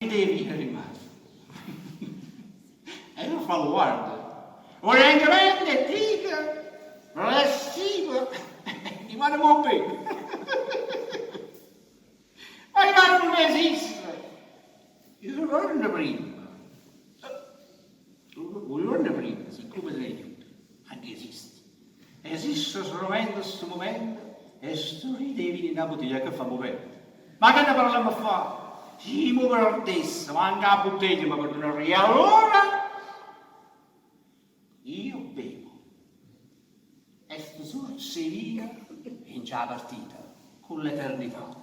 ridevi e rimasi. E lo fa lo guarda. Ora in grande, tigre, restivo, rimane molto bene. Ma rimane non esiste. Io non prima. Non prima, siccome te ne aiuto, anche esiste. Esiste solamente questo momento e sto ridevi in una bottiglia che fa movere. Ma che ne parliamo a fare? Si muove l'altezza, manca la bottiglia, ma per non arrivare. Allora io bevo. E sto solo si via in già partita con l'eternità.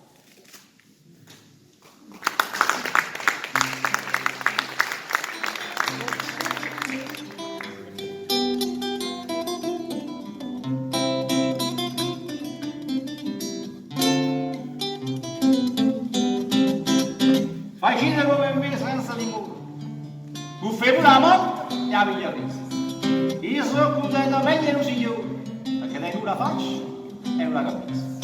Facile come me senza limone. Buffet la morte e la piglia presa. Io sono contento meglio un signore, perché tengo una faccia e una caprese.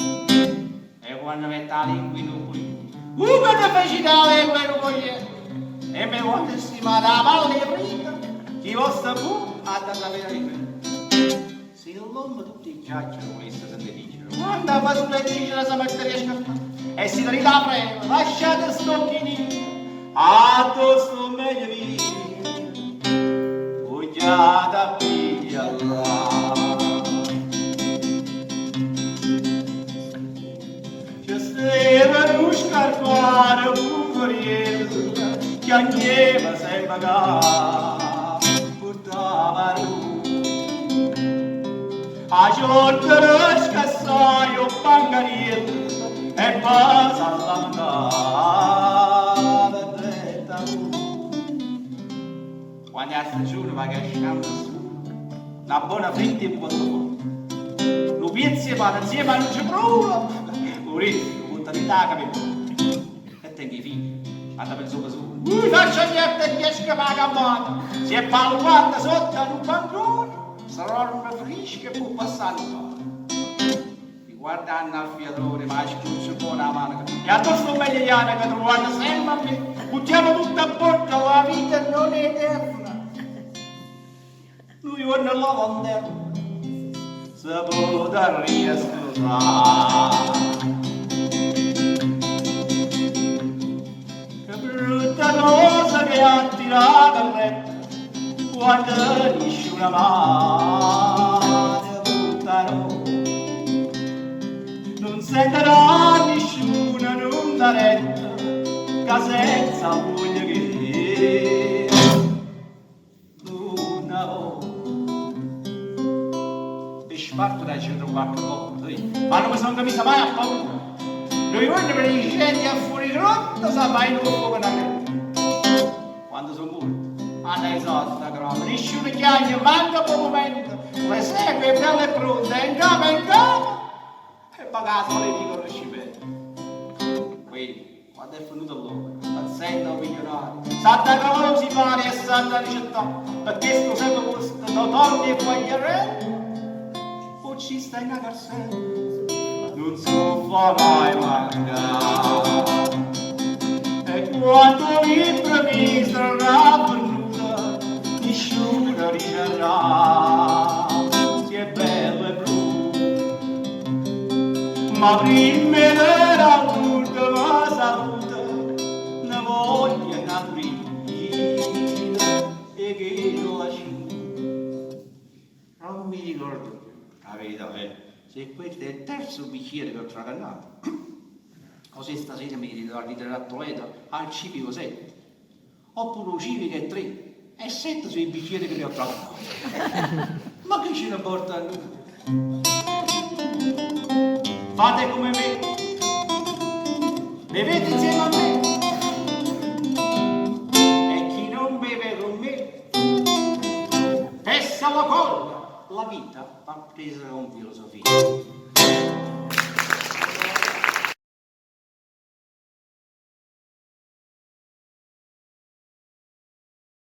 E quando metto la lingua in un pulito, quando felicità la lingua in un foglietto, e me quando stimate la palla e prima, chi vostra fu a dare la verità. Se l'uomo tutti i giacciano questo se ne dicono, quando fa sulle dice si metteria a scappare, e si dà la prema, lasciate stocchinino, a tosto meglio via, vogliate a pigliarla. Ci stava un scarpare un corriere, che agneva sempre a portava a giornare scassai un pangariello e passa all'andare dritta. Quando è stagione va che scende su, una buona fritta in buon fuoco. Lo pizzi va insieme a non ci brulo, urito, buttati in la capita. E tengo i figli, vado per su. Faccia niente che esca la campana, si è palpata sotto un bancone. Sarò una frisca che può passare un po'. Guardando al fiatore, ma schiuso con la mano. E addosso meglio gli anni che trovate sempre a me. Buttiamo tutto a porta, la vita non è eterna. Lui non la vanterna, se può dar riescusare. Che brutta cosa che ha tirato a letto. Quando dici una mano buttano, non sentirà nessuno non da retta, che senza voglia che una volta. E sparto da centro qualche volta, ma non mi sono capito mai a paura. Noi vogliamo per i scendi a fuori rotta, saprai non come una creta. Quando sono morto. Alla esosta grava, nessuno chiaglia, manca per momento, le segue belle e pronte, in capo, e pagato le dicono scipette. Quindi, quando è venuto l'uomo, paziente milionario, Santa Claus si pare e Santa Ricetta, perché sto sempre questo, non torni e poi gli o ci sta in una carsella, non so fa mai mancare. E quando l'improvviso rabbia, nessuno ricerrà, si è bello e blu, ma prima era l'ultima saluta, una voglia naturina e che lo lasciò. Non mi ricordo più, la verità è, se questo è il terzo bicchiere che ho traganato, o se stasera mi ritrovo a Toledo al civico 7, oppure un civico 3, e 7 sui bicchieri che li ho trovato. Ma che ce ne porta a noi? Fate come me, bevete insieme a me, e chi non beve con me, pessa la colla, la vita va presa con filosofia.